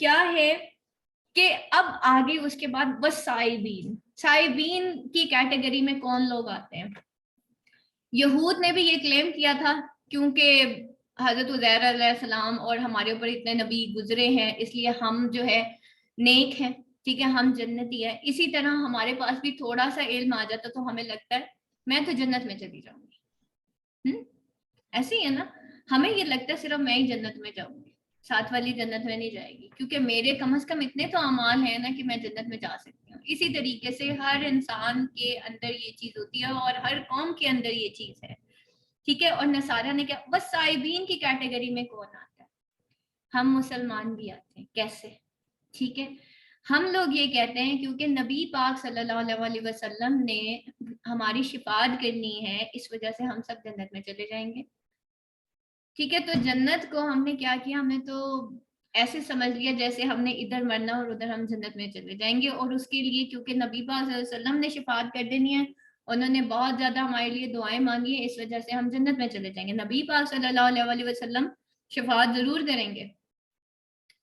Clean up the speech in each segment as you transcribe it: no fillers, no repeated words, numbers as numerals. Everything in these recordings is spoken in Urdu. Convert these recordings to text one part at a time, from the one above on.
کیا ہے کہ اب آگے اس کے بعد بس سائبین کی کیٹیگری میں کون لوگ آتے ہیں؟ یہود نے بھی یہ کلیم کیا تھا کیونکہ حضرت عزیر علیہ السلام اور ہمارے اوپر اتنے نبی گزرے ہیں، اس لیے ہم جو ہے نیک ہیں، ٹھیک ہے، ہم جنتی ہے. اسی طرح ہمارے پاس بھی تھوڑا سا علم آ جاتا تو ہمیں لگتا ہے میں تو جنت میں چلی جاؤں گی. ایسے ہی ہے نا، ہمیں یہ لگتا ہے صرف میں ہی جنت میں جاؤں گی، ساتھ والی جنت میں نہیں جائے گی، کیونکہ میرے کم از کم اتنے تو اعمال ہیں نا کہ میں جنت میں جا سکتی ہوں. اسی طریقے سے ہر انسان کے اندر یہ چیز ہوتی ہے اور ہر قوم کے اندر یہ چیز ہے، ٹھیک ہے. اور نصارہ نے کیا، بس صائبین کی کیٹیگری میں کون آتا ہے؟ ہم مسلمان بھی آتے ہیں. کیسے؟ ٹھیک ہے، ہم لوگ یہ کہتے ہیں کیونکہ نبی پاک صلی اللہ علیہ وسلم نے ہماری شفاعت کرنی ہے، اس وجہ سے ہم سب جنت میں چلے جائیں گے. ٹھیک ہے، تو جنت کو ہم نے کیا کیا، ہم نے تو ایسے سمجھ لیا جیسے ہم نے ادھر مرنا اور ادھر ہم جنت میں چلے جائیں گے. اور اس کے لیے کیونکہ نبی پاک صلی اللہ علیہ وسلم نے شفاعت کر دینی ہے، انہوں نے بہت زیادہ ہمارے لیے دعائیں مانگی ہیں، اس وجہ سے ہم جنت میں چلے جائیں گے. نبی پاک صلی اللہ علیہ وسلم شفاعت ضرور کریں گے،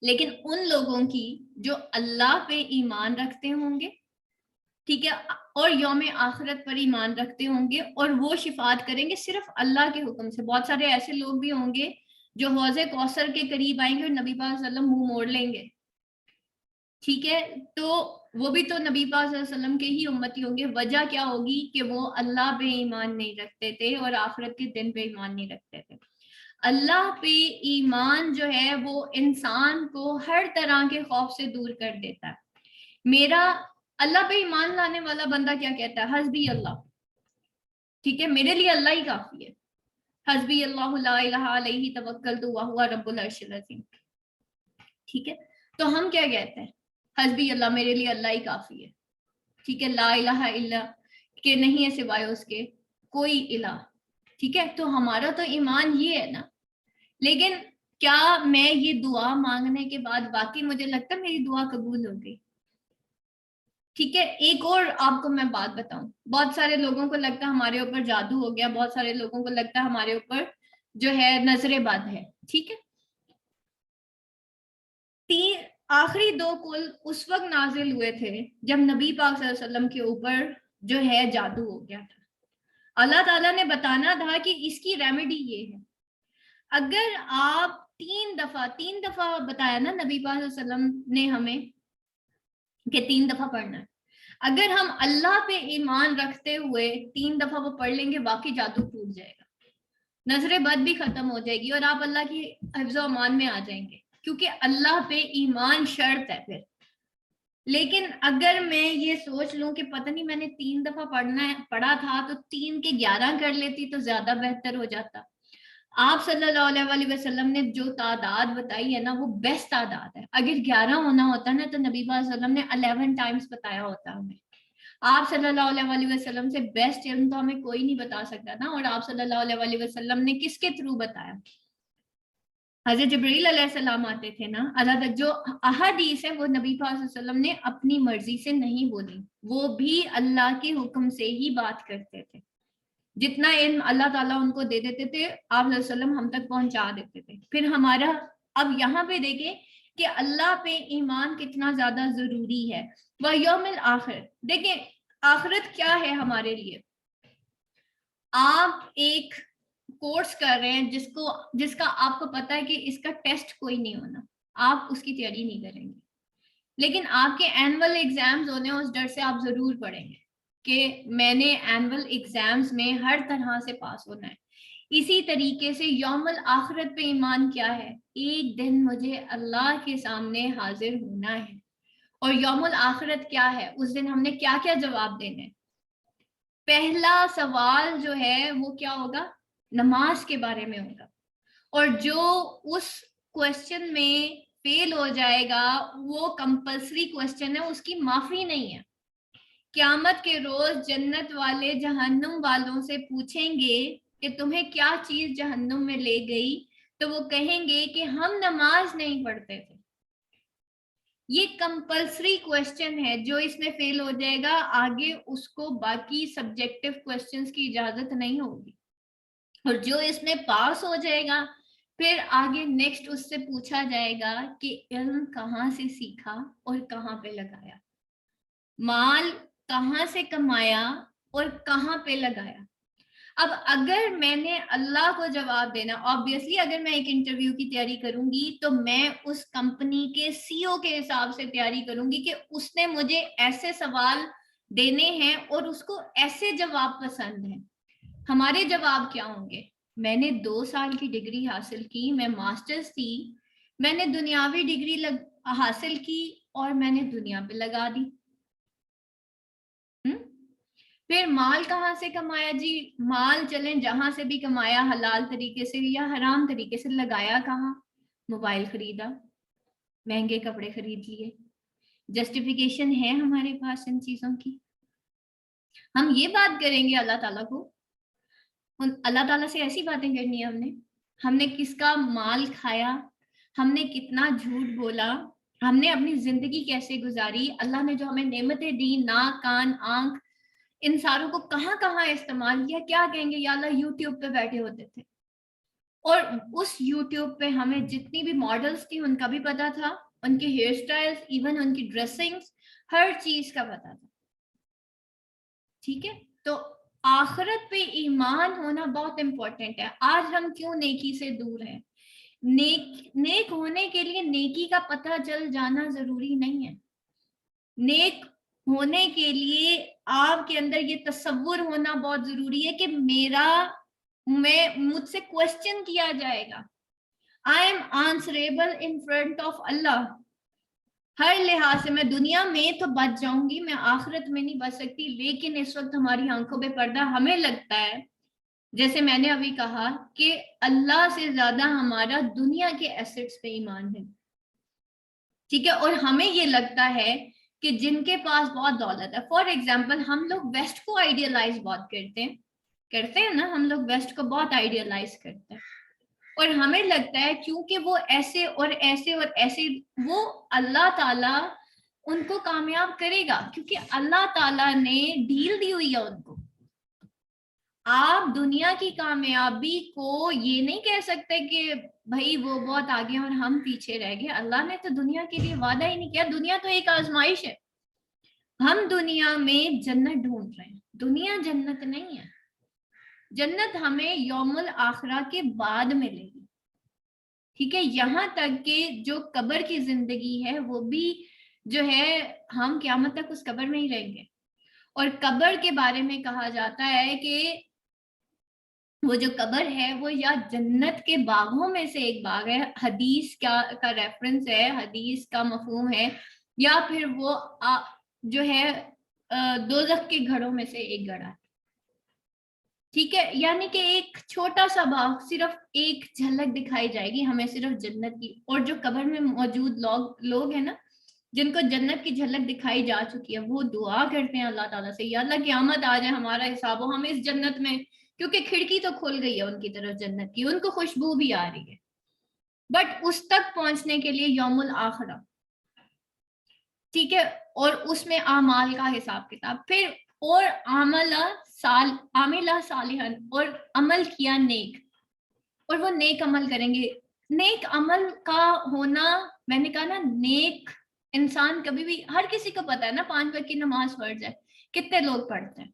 لیکن ان لوگوں کی جو اللہ پہ ایمان رکھتے ہوں گے، ٹھیک ہے، اور یوم آخرت پر ایمان رکھتے ہوں گے، اور وہ شفاعت کریں گے صرف اللہ کے حکم سے. بہت سارے ایسے لوگ بھی ہوں گے جو حوض کوثر کے قریب آئیں گے اور نبی پاک صلی اللہ علیہ وسلم منہ موڑ لیں گے، ٹھیک ہے، تو وہ بھی تو نبی پاک صلی اللہ علیہ وسلم کے ہی امتی ہوں گے. وجہ کیا ہوگی کہ وہ اللہ پہ ایمان نہیں رکھتے تھے اور آخرت کے دن پہ ایمان نہیں رکھتے تھے. اللہ پہ ایمان جو ہے وہ انسان کو ہر طرح کے خوف سے دور کر دیتا ہے. میرا اللہ پہ ایمان لانے والا بندہ کیا کہتا ہے؟ حسبی اللہ، ٹھیک ہے، میرے لیے اللہ ہی کافی ہے. حسبی اللہ لا الہ علیہ توکلت وہو رب العرش العظیم. ٹھیک ہے، تو ہم کیا کہتے ہیں؟ حسبی اللہ، میرے لیے اللہ ہی کافی ہے. ٹھیک ہے، لا الہ الا، کہ نہیں ہے سوائے اس کے کوئی الہ. ٹھیک ہے، تو ہمارا تو ایمان یہ ہے نا. لیکن کیا میں یہ دعا مانگنے کے بعد واقعی مجھے لگتا ہے میری دعا قبول ہو گئی؟ ٹھیک ہے، ایک اور آپ کو میں بات بتاؤں، بہت سارے لوگوں کو لگتا ہے ہمارے اوپر جادو ہو گیا، بہت سارے لوگوں کو لگتا ہے ہمارے اوپر جو ہے نظر بد ہے. ٹھیک ہے، آخری دو کل اس وقت نازل ہوئے تھے جب نبی پاک صلی اللہ علیہ وسلم کے اوپر جو ہے جادو ہو گیا تھا. اللہ تعالیٰ نے بتانا تھا کہ اس کی ریمیڈی یہ ہے. اگر آپ تین دفعہ بتایا نا نبی پاک صلی اللہ علیہ وسلم نے ہمیں کہ 3 دفعہ پڑھنا ہے، اگر ہم اللہ پہ ایمان رکھتے ہوئے 3 دفعہ وہ پڑھ لیں گے، باقی جادو ٹوٹ جائے گا، نظر بد بھی ختم ہو جائے گی اور آپ اللہ کی حفظ و امان میں آ جائیں گے، کیونکہ اللہ پہ ایمان شرط ہے پھر. لیکن اگر میں یہ سوچ لوں کہ پتہ نہیں میں نے 3 دفعہ پڑھا تھا تو 3 کے 11 کر لیتی تو زیادہ بہتر ہو جاتا. آپ صلی اللہ علیہ وسلم نے جو تعداد بتائی ہے نا وہ بیسٹ تعداد ہے. اگر 11 ہونا ہوتا نا تو نبی صلی اللہ علیہ وسلم نے 11 ٹائمز بتایا ہوتا ہمیں. آپ صلی اللہ علیہ وسلم سے بیسٹ علم تو ہمیں کوئی نہیں بتا سکتا نا. اور آپ صلی اللہ علیہ وسلم نے کس کے تھرو بتایا؟ حضرت جبریل علیہ السلام آتے تھے نا. اللہ تک جو احادیث ہے وہ نبی صلی اللہ علیہ وسلم نے اپنی مرضی سے نہیں بولی، وہ بھی اللہ کے حکم سے ہی بات کرتے تھے. جتنا علم اللہ تعالیٰ ان کو دے دیتے تھے آپ علیہ وسلم ہم تک پہنچا دیتے تھے. پھر ہمارا اب یہاں پہ دیکھیں کہ اللہ پہ ایمان کتنا زیادہ ضروری ہے. وَيَوْمِ الْآخِرِ، دیکھیں آخرت کیا ہے ہمارے لیے. آپ ایک کورس کر رہے ہیں جس کا آپ کو پتا ہے کہ اس کا ٹیسٹ کوئی نہیں ہونا، آپ اس کی تیاری نہیں کریں گے، لیکن آپ کے اینول ایگزامز ہونے ہیں، اس ڈر سے آپ ضرور پڑھیں گے کہ میں نے اینول ایگزامز میں ہر طرح سے پاس ہونا ہے. اسی طریقے سے یوم الآخرت پہ ایمان کیا ہے؟ ایک دن مجھے اللہ کے سامنے حاضر ہونا ہے. اور یوم الآخرت کیا ہے؟ اس دن ہم نے کیا کیا جواب دینے؟ پہلا سوال جو ہے وہ کیا ہوگا؟ نماز کے بارے میں ہوگا. اور جو اس کوشچن میں فیل ہو جائے گا وہ کمپلسری کوشچن ہے، اس کی معافی نہیں ہے. قیامت کے روز جنت والے جہنم والوں سے پوچھیں گے کہ تمہیں کیا چیز جہنم میں لے گئی، تو وہ کہیں گے کہ ہم نماز نہیں پڑھتے تھے. یہ کمپلسری کوشچن ہے، جو اس میں فیل ہو جائے گا آگے اس کو باقی سبجیکٹیو کوشچنز کی اجازت نہیں ہوگی. اور جو اس میں پاس ہو جائے گا پھر آگے نیکسٹ اس سے پوچھا جائے گا کہ علم کہاں سے سیکھا اور کہاں پہ لگایا، مال کہاں سے کمایا اور کہاں پہ لگایا۔ اب اگر میں نے اللہ کو جواب دینا، آبویسلی اگر میں ایک انٹرویو کی تیاری کروں گی تو میں اس کمپنی کے سی او کے حساب سے تیاری کروں گی کہ اس نے مجھے ایسے سوال دینے ہیں اور اس کو ایسے جواب پسند ہیں۔ ہمارے جواب کیا ہوں گے؟ میں نے 2 سال کی ڈگری حاصل کی، میں ماسٹرز تھی، میں نے دنیاوی ڈگری حاصل کی اور میں نے دنیا پہ لگا دی۔ پھر مال کہاں سے کمایا؟ جی مال چلیں جہاں سے بھی کمایا، حلال طریقے سے یا حرام طریقے سے، لگایا کہاں؟ موبائل خریدا، مہنگے کپڑے خرید لیے، جسٹیفیکیشن ہے ہمارے پاس ان چیزوں کی؟ ہم یہ بات کریں گے اللہ تعالیٰ کو، اللہ تعالیٰ سے ایسی باتیں کرنی ہے ہم نے کس کا مال کھایا، ہم نے کتنا جھوٹ بولا، ہم نے اپنی زندگی کیسے گزاری، اللہ نے جو ہمیں نعمتیں دی، ناک کان آنکھ، ان ساروں کو کہاں کہاں استعمال کیا؟ کیا کہیں گے؟ یا اللہ یوٹیوب پہ بیٹھے ہوتے تھے اور اس یوٹیوب پہ ہمیں جتنی بھی ماڈلز تھی ان کا بھی پتا تھا، ان کے ہیئر سٹائلز، ایون ان کی ڈریسنگز، ہر چیز کا پتا تھا۔ ٹھیک ہے، تو آخرت پہ ایمان ہونا بہت امپورٹنٹ ہے۔ آج ہم کیوں نیکی سے دور ہیں؟ نیک ہونے کے لیے نیکی کا پتہ چل جانا ضروری نہیں ہے۔ نیک ہونے کے لیے آپ کے اندر یہ تصور ہونا بہت ضروری ہے کہ مجھ سے کوشچن کیا جائے گا، I am answerable in front of اللہ۔ ہر لحاظ سے میں دنیا میں تو بچ جاؤں گی، میں آخرت میں نہیں بچ سکتی، لیکن اس وقت ہماری آنکھوں پہ پردہ، ہمیں لگتا ہے جیسے میں نے ابھی کہا کہ اللہ سے زیادہ ہمارا دنیا کے ایسٹس پہ ایمان ہے۔ ٹھیک ہے، اور ہمیں یہ لگتا ہے کہ جن کے پاس بہت دولت ہے، فار ایگزامپل ہم لوگ ویسٹ کو آئیڈیلائز بہت کرتے ہیں نا، ہم لوگ ویسٹ کو بہت آئیڈیلائز کرتے ہیں اور ہمیں لگتا ہے کیونکہ وہ ایسے اور ایسے اور ایسے، وہ اللہ تعالیٰ ان کو کامیاب کرے گا کیونکہ اللہ تعالیٰ نے ڈیل دی ہوئی ہے ان کو۔ آپ دنیا کی کامیابی کو یہ نہیں کہہ سکتے کہ بھائی وہ بہت آگے اور ہم پیچھے رہ گئے۔ اللہ نے تو دنیا کے لیے وعدہ ہی نہیں کیا، دنیا تو ایک آزمائش ہے۔ ہم دنیا میں جنت ڈھونڈ رہے ہیں، دنیا جنت نہیں ہے۔ جنت ہمیں یوم الآخرہ کے بعد ملے گی۔ ٹھیک ہے، یہاں تک کہ جو قبر کی زندگی ہے وہ بھی جو ہے ہم قیامت تک اس قبر میں ہی رہیں گے۔ اور قبر کے بارے میں کہا جاتا ہے کہ وہ جو قبر ہے وہ یا جنت کے باغوں میں سے ایک باغ ہے، حدیث کا ریفرنس ہے، حدیث کا مفہوم ہے، یا پھر وہ جو ہے دوزخ کے گھروں میں سے ایک گھڑا ہے۔ ٹھیک ہے، یعنی کہ ایک چھوٹا سا باغ، صرف ایک جھلک دکھائی جائے گی ہمیں صرف جنت کی۔ اور جو قبر میں موجود لوگ ہیں نا جن کو جنت کی جھلک دکھائی جا چکی ہے، وہ دعا کرتے ہیں اللہ تعالیٰ سے، یا اللہ قیامت آ جائے، ہمارا حساب ہو، ہم اس جنت میں، کیونکہ کھڑکی تو کھل گئی ہے ان کی طرف جنت کی، ان کو خوشبو بھی آ رہی ہے۔ بٹ اس تک پہنچنے کے لیے یوم الآخرہ، ٹھیک ہے، اور اس میں اعمال کا حساب کتاب، پھر اور عاملہ صالحا، اور عمل کیا نیک، اور وہ نیک عمل کریں گے۔ نیک عمل کا ہونا، میں نے کہا نا، نیک انسان کبھی بھی، ہر کسی کو پتا ہے نا 5 وقت کی نماز فرض ہے، کتنے لوگ پڑھتے ہیں؟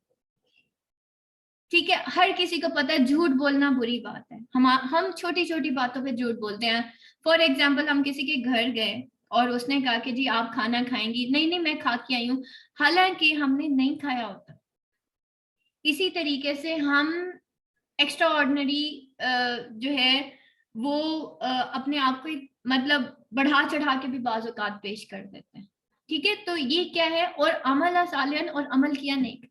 ٹھیک ہے، ہر کسی کو پتا ہے جھوٹ بولنا بری بات ہے، ہم چھوٹی چھوٹی باتوں پہ جھوٹ بولتے ہیں۔ فار ایگزامپل ہم کسی کے گھر گئے اور اس نے کہا کہ جی آپ کھانا کھائیں گی، نہیں میں کھا کے آئی ہوں، حالانکہ ہم نے نہیں کھایا ہوتا۔ اسی طریقے سے ہم ایکسٹرا آرڈنری جو ہے وہ اپنے آپ کو مطلب بڑھا چڑھا کے بھی بعض اوقات پیش کر دیتے ہیں۔ ٹھیک ہے، تو یہ کیا ہے؟ اور عمل صالحا، اور عمل کیا نیک۔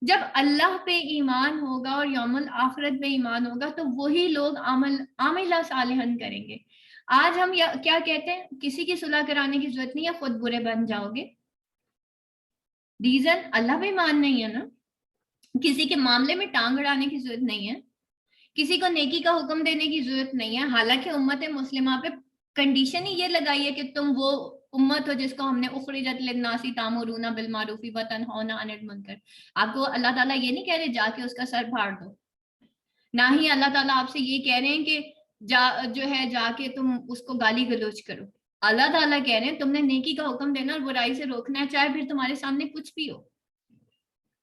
جب اللہ پہ ایمان ہوگا اور یوم الآخرت پہ ایمان ہوگا تو وہی لوگ عاملہ صالحا کریں گے۔ آج ہم کیا کہتے ہیں؟ کسی کی صلح کرانے کی ضرورت نہیں ہے، خود برے بن جاؤ گے۔ ریزن اللہ پہ ایمان نہیں ہے نا، کسی کے معاملے میں ٹانگ اڑانے کی ضرورت نہیں ہے، کسی کو نیکی کا حکم دینے کی ضرورت نہیں ہے۔ حالانکہ امت مسلمہ پہ کنڈیشن ہی یہ لگائی ہے کہ تم وہ امت ہو جس کو ہم نے اخرجت للناس تامرون بالمعروف وتنہون عن المنکر۔ آپ کو اللہ تعالیٰ یہ نہیں کہہ رہے جا کے اس کا سر پھاڑ دو، نہ ہی اللہ تعالیٰ آپ سے یہ کہہ رہے ہیں کہ جو ہے جا کے تم اس کو گالی گلوچ کرو. اللہ تعالیٰ کہہ رہے ہیں تم نے نیکی کا حکم دینا اور برائی سے روکنا ہے, چاہے پھر تمہارے سامنے کچھ بھی ہو.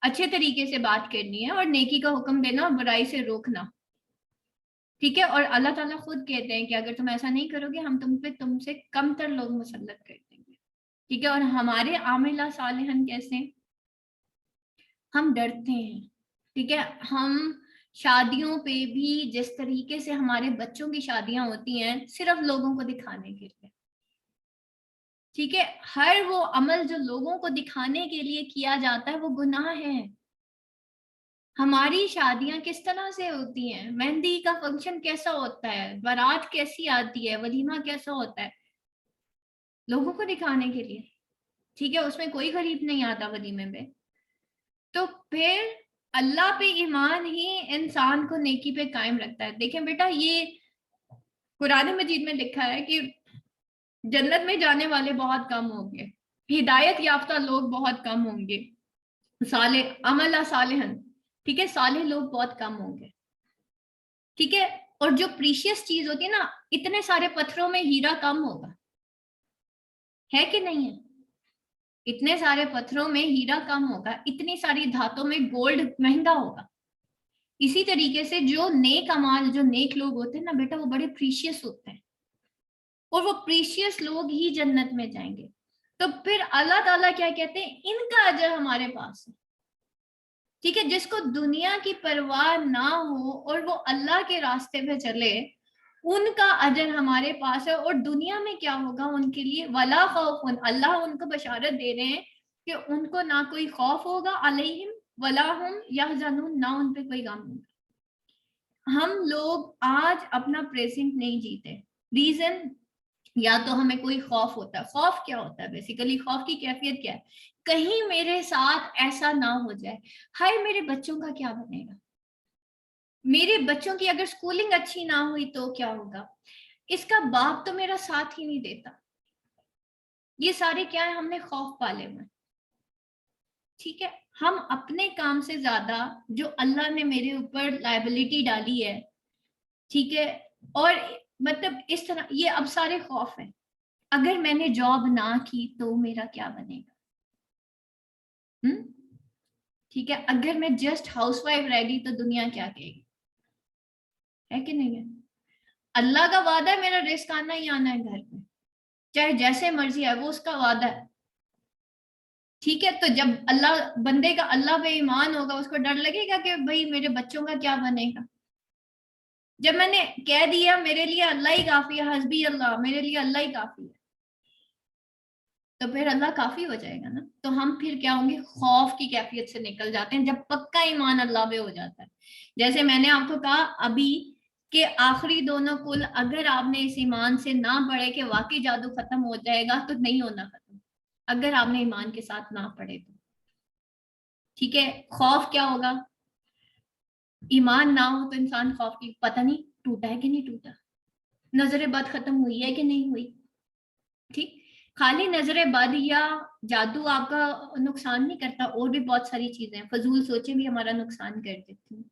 اچھے طریقے سے بات کرنی ہے اور نیکی کا حکم دینا اور برائی سے روکنا, ٹھیک ہے. اور اللہ تعالیٰ خود کہتے ہیں کہ اگر تم ایسا نہیں کرو گے ہم تم سے کم تر لوگ مسلط کر دیں گے, ٹھیک ہے. اور ہمارے عاملہ صالحن کیسے, ہم ڈرتے ہیں, ٹھیک ہے. ہم شادیوں پہ بھی جس طریقے سے ہمارے بچوں کی شادیاں ہوتی ہیں صرف لوگوں کو دکھانے کے لیے, ٹھیک ہے. ہر وہ عمل جو لوگوں کو دکھانے کے لیے کیا جاتا ہے وہ گناہ ہے. ہماری شادیاں کس طرح سے ہوتی ہیں, مہندی کا فنکشن کیسا ہوتا ہے, بارات کیسی آتی ہے, ولیمہ کیسا ہوتا ہے, لوگوں کو دکھانے کے لیے, ٹھیک ہے. اس میں کوئی غریب نہیں آتا ولیمے میں. تو پھر اللہ پہ ایمان ہی انسان کو نیکی پہ قائم رکھتا ہے. دیکھیں بیٹا, یہ قرآن مجید میں لکھا ہے کہ جنت میں جانے والے بہت کم ہوں گے, ہدایت یافتہ لوگ بہت کم ہوں گے, صالح عملہ صالحن, ٹھیک ہے, صالح لوگ بہت کم ہوں گے, ٹھیک ہے. اور جو پریشیس چیز ہوتی ہے نا, اتنے سارے پتھروں میں ہیرا کم ہوگا, ہے کہ نہیں ہے, اتنے سارے پتھروں میں ہیرا کم ہوگا, اتنی ساری دھاتوں میں گولڈ مہنگا ہوگا. اسی طریقے سے جو نیک اعمال, جو نیک لوگ ہوتے ہیں نا بیٹا, وہ بڑے پریشیس ہوتے ہیں, اور وہ پریشیس لوگ ہی جنت میں جائیں گے. تو پھر اللہ تعالیٰ کیا کہتے ہیں, ان کا اجر ہمارے پاس ہے, ٹھیک ہے. جس کو دنیا کی پرواہ نہ ہو اور وہ اللہ کے راستے پہ چلے, ان کا اجر ہمارے پاس ہے. اور دنیا میں کیا ہوگا ان کے لیے, ولا خوف, اللہ ان کو بشارت دے رہے ہیں کہ ان کو نہ کوئی خوف ہوگا, علیہم ولا ہم یحزنون, نہ ان پہ کوئی غم ہوگا. ہم لوگ آج اپنا پریزنٹ نہیں جیتے. ریزن, یا تو ہمیں کوئی خوف ہوتا ہے. خوف کیا ہوتا ہے بیسیکلی, خوف کی کیفیت کیا ہے, کہیں میرے ساتھ ایسا نہ ہو جائے, ہائے میرے بچوں کا کیا بنے گا, میرے بچوں کی اگر سکولنگ اچھی نہ ہوئی تو کیا ہوگا, اس کا باپ تو میرا ساتھ ہی نہیں دیتا. یہ سارے کیا ہے, ہم نے خوف پالے ہوئے, ٹھیک ہے. ہم اپنے کام سے زیادہ جو اللہ نے میرے اوپر لائبلٹی ڈالی ہے, ٹھیک ہے, اور مطلب اس طرح یہ اب سارے خوف ہیں. اگر میں نے جاب نہ کی تو میرا کیا بنے گا, ٹھیک ہے. اگر میں جسٹ ہاؤس وائف رہ گئی تو دنیا کیا کہے گی, ہے کہ نہیں ہے. اللہ کا وعدہ ہے میرا رزق آنا ہی آنا ہے گھر پہ, چاہے جیسے مرضی ہے, وہ اس کا وعدہ ہے, ٹھیک ہے. تو جب اللہ بندے کا اللہ پہ ایمان ہوگا, اس کو ڈر لگے گا کہ بھئی میرے بچوں کا کیا بنے گا. جب میں نے کہہ دیا میرے لیے اللہ ہی کافی ہے, حسبی اللہ, میرے لیے اللہ ہی کافی ہے, تو پھر اللہ کافی ہو جائے گا نا. تو ہم پھر کیا ہوں گے, خوف کی کیفیت سے نکل جاتے ہیں جب پکا ایمان اللہ پہ ہو جاتا ہے. جیسے میں نے آپ کو کہا ابھی کہ آخری دونوں کل اگر آپ نے اس ایمان سے نہ پڑھے کہ واقعی جادو ختم ہو جائے گا, تو نہیں ہونا ختم اگر آپ نے ایمان کے ساتھ نہ پڑھے تو, ٹھیک ہے. خوف کیا ہوگا, ایمان نہ ہو تو انسان خوف کی, پتہ نہیں ٹوٹا ہے کہ نہیں ٹوٹا, نظر بد ختم ہوئی ہے کہ نہیں ہوئی, ٹھیک. خالی نظر بد یا جادو آپ کا نقصان نہیں کرتا, اور بھی بہت ساری چیزیں ہیں, فضول سوچیں بھی ہمارا نقصان کر دیتی ہیں.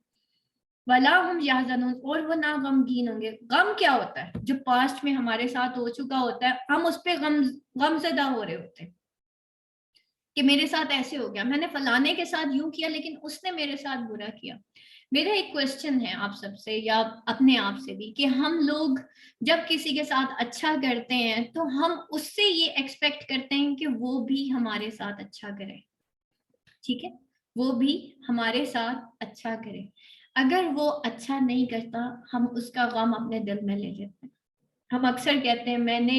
ولا ہم یحزنون, اور وہ نہ غمگین ہوں گے. غم کیا ہوتا ہے, جو پاسٹ میں ہمارے ساتھ ہو چکا ہوتا ہے, ہم اس پہ غم زدہ ہو رہے ہوتے ہیں کہ میرے ساتھ ایسے ہو گیا, میں نے فلانے کے ساتھ یوں کیا لیکن اس نے میرے ساتھ برا کیا. میرا ایک کوشچن ہے آپ سب سے یا اپنے آپ سے بھی, کہ ہم لوگ جب کسی کے ساتھ اچھا کرتے ہیں تو ہم اس سے یہ ایکسپیکٹ کرتے ہیں کہ وہ بھی ہمارے ساتھ اچھا کرے, ٹھیک ہے, وہ بھی ہمارے ساتھ اچھا کرے. اگر وہ اچھا نہیں کرتا, ہم اس کا غم اپنے دل میں لے لیتے ہیں. ہم اکثر کہتے ہیں میں نے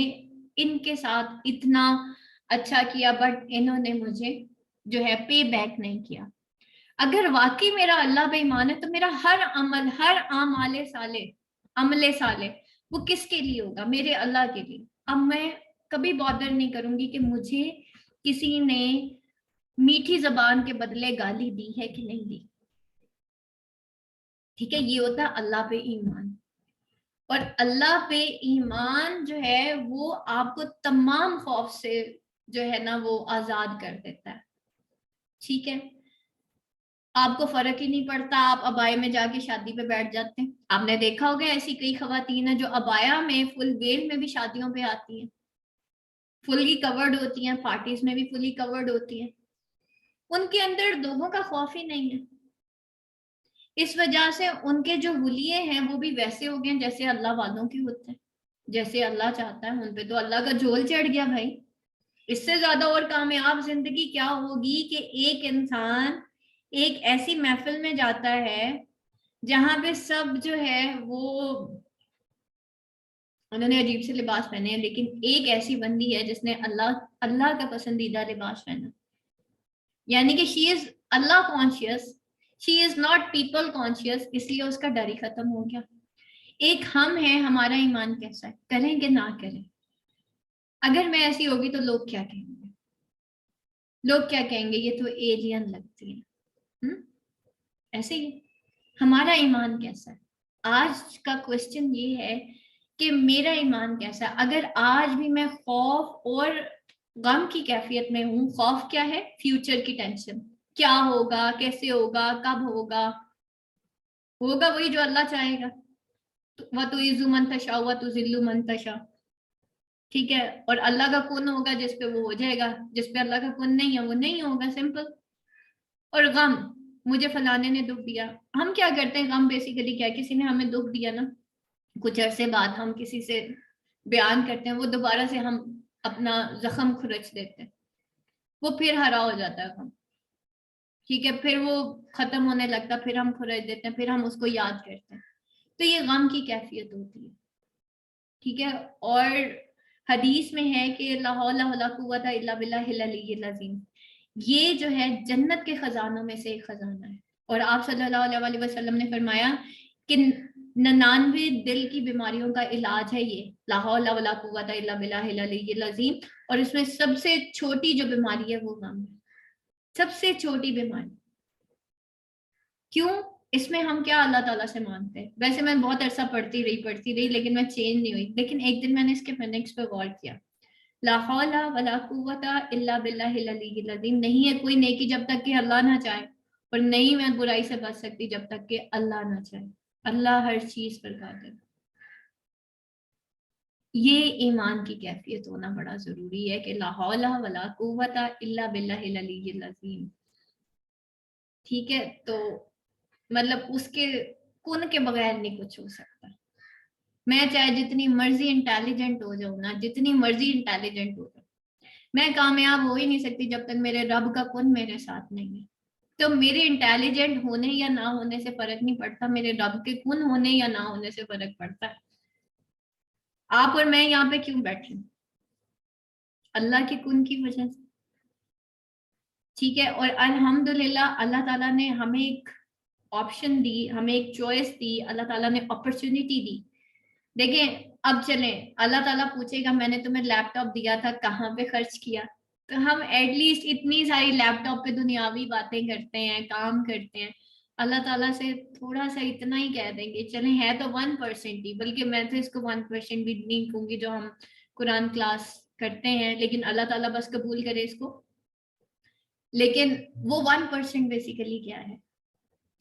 ان کے ساتھ اتنا اچھا کیا بٹ انہوں نے مجھے جو ہے پے بیک نہیں کیا. اگر واقعی میرا اللہ پہ ایمان ہے تو میرا ہر عمل, ہر عمل صالح وہ کس کے لیے ہوگا, میرے اللہ کے لیے. اب میں کبھی بادر نہیں کروں گی کہ مجھے کسی نے میٹھی زبان کے بدلے گالی دی ہے کہ نہیں دی, ٹھیک ہے. یہ ہوتا ہے اللہ پہ ایمان. اور اللہ پہ ایمان جو ہے وہ آپ کو تمام خوف سے جو ہے نا وہ آزاد کر دیتا ہے, ٹھیک ہے. آپ کو فرق ہی نہیں پڑتا, آپ ابایا میں جا کے شادی پہ بیٹھ جاتے ہیں. آپ نے دیکھا ہوگا ایسی کئی خواتین ہیں جو ابایا میں فل ویل میں بھی شادیوں پہ آتی ہیں, فلی کورڈ ہوتی ہیں, پارٹیز میں بھی فلی کورڈ ہوتی ہیں. ان کے اندر لوگوں کا خوف ہی نہیں ہے. اس وجہ سے ان کے جو ولیے ہیں وہ بھی ویسے ہو گئے ہیں جیسے اللہ والوں کے ہوتے ہیں, جیسے اللہ چاہتا ہے. ان پہ تو اللہ کا جھول چڑھ گیا بھائی. اس سے زیادہ اور کامیاب زندگی کیا ہوگی کہ ایک انسان ایک ایسی محفل میں جاتا ہے جہاں پہ سب جو ہے وہ انہوں نے عجیب سے لباس پہنے ہیں, لیکن ایک ایسی بندی ہے جس نے اللہ کا پسندیدہ لباس پہنا. یعنی کہ she is Allah conscious, she is not people conscious, اس لیے اس کا ڈر ہی ختم ہو گیا. ایک ہم ہے, ہمارا ایمان کیسا ہے, کریں کہ نہ کریں. اگر میں ایسی ہوگی تو لوگ کیا کہیں گے, لوگ کیا کہیں گے, یہ تو ایلین لگتی ہے. ایسے ہی ہمارا ایمان کیسا ہے. آج کا کوشچن یہ ہے کہ میرا ایمان کیسا ہے. اگر آج بھی میں خوف اور غم کی کیفیت میں ہوں, خوف کیا ہے, فیوچر کی ٹینشن, کیا ہوگا, کیسے ہوگا, کب ہوگا. ہوگا وہی جو اللہ چاہے گا. وَتُعِزُّ مَن تَشَاءُ وَتُذِلُّ مَن تَشَاءُ, ٹھیک ہے. اور اللہ کا کن ہوگا جس پہ وہ ہو جائے گا, جس پہ اللہ کا کن نہیں ہے وہ نہیں ہوگا, سمپل. اور غم, مجھے فلانے نے دکھ دیا. ہم کیا کرتے ہیں, غم بیسیکلی کیا, کسی نے ہمیں دکھ دیا نا, کچھ عرصے بعد ہم کسی سے بیان کرتے ہیں, وہ دوبارہ سے ہم اپنا زخم کھرچ دیتے ہیں, وہ پھر ہرا ہو جاتا ہے غم, ٹھیک ہے. پھر وہ ختم ہونے لگتا, پھر ہم کھرچ دیتے ہیں, پھر ہم اس کو یاد کرتے ہیں. تو یہ غم کی کیفیت ہوتی ہے, ٹھیک ہے. اور حدیث میں ہے کہ لا حول ولا قوت الا باللہ العلی العظیم, یہ جو ہے جنت کے خزانوں میں سے ایک خزانہ ہے. اور آپ صلی اللہ علیہ وسلم نے فرمایا کہ 99 دل کی بیماریوں کا علاج ہے یہ لا حول ولا قوت الا باللہ العلی العظیم. اور اس میں سب سے چھوٹی جو بیماری ہے وہ غم ہے, سب سے چھوٹی بیماری. کیوں؟ اس میں ہم کیا اللہ تعالیٰ سے مانگتے ہیں. ویسے میں بہت عرصہ پڑھتی رہی لیکن میں چینج نہیں ہوئی. لیکن ایک دن میں نے اس کے فنکس پہ غور کیا, لا حول ولا قوت الا باللہ العلی العظیم. نہیں ہے کوئی نیکی جب تک کہ اللہ نہ چاہے, اور نہیں میں برائی سے بچ سکتی جب تک کہ اللہ نہ چاہے. اللہ ہر چیز پر قادر. یہ ایمان کی کیفیت ہونا بڑا ضروری ہے کہ لا حول ولا قوت الا باللہ العلی العظیم, ٹھیک ہے. تو مطلب اس کے کن کے بغیر نہیں کچھ ہو سکتا. میں چاہے جتنی مرضی انٹیلیجنٹ ہو جاؤں نا, جتنی مرضی انٹیلیجنٹ ہو جاؤں, میں کامیاب ہو ہی نہیں سکتی جب تک میرے رب کا کن میرے ساتھ نہیں ہے. تو میرے انٹیلیجنٹ ہونے یا نہ ہونے سے فرق نہیں پڑتا, میرے رب کے کن ہونے یا نہ ہونے سے فرق پڑتا ہے. آپ اور میں یہاں پہ کیوں بیٹھے, اللہ کے کن کی وجہ سے, ٹھیک ہے. اور الحمدللہ اللہ تعالیٰ نے ہمیں ایک آپشن دی, ہمیں ایک چوائس دی, اللہ تعالیٰ نے اپرچونٹی دی. دیکھیں اب چلیں, اللہ تعالیٰ پوچھے گا میں نے تمہیں لیپ ٹاپ دیا تھا کہاں پہ خرچ کیا, تو ہم ایٹ لیسٹ اتنی ساری لیپ ٹاپ پہ دنیاوی باتیں کرتے ہیں, کام کرتے ہیں. اللہ تعالیٰ سے تھوڑا سا اتنا ہی کہہ دیں گے, چلیں ہے تو 1% ہی, بلکہ میں تو اس کو 1% بھی نہیں کہوں گی جو ہم قرآن کلاس کرتے ہیں, لیکن اللہ تعالیٰ بس قبول کرے اس کو. لیکن وہ 1% بیسیکلی کیا ہے,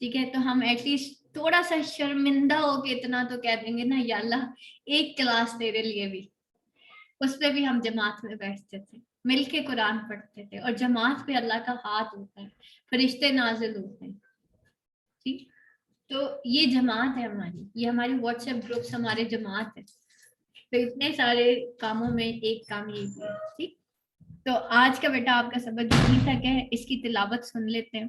ٹھیک ہے. تو ہم ایٹ لیسٹ تھوڑا سا شرمندہ ہو کے اتنا تو کہہ دیں گے نا, یا اللہ ایک کلاس تیرے لیے بھی, اس پہ بھی ہم جماعت میں بیٹھتے تھے, مل کے قرآن پڑھتے تھے. اور جماعت پہ اللہ کا ہاتھ ہوتا ہے, فرشتے نازل ہوتے ہیں, ٹھیک. تو یہ جماعت ہے ہماری, یہ ہماری واٹس ایپ گروپس ہمارے جماعت ہے. تو اتنے سارے کاموں میں ایک کام یہ ہے, ٹھیک. تو آج کا بیٹا آپ کا سبق یہیں تک ہے, اس کی تلاوت سن لیتے ہیں.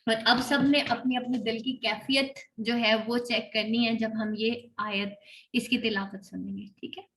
اور اب سب نے اپنی اپنی دل کی کیفیت جو ہے وہ چیک کرنی ہے جب ہم یہ آیت اس کی تلاوت سنیں گے, ٹھیک ہے.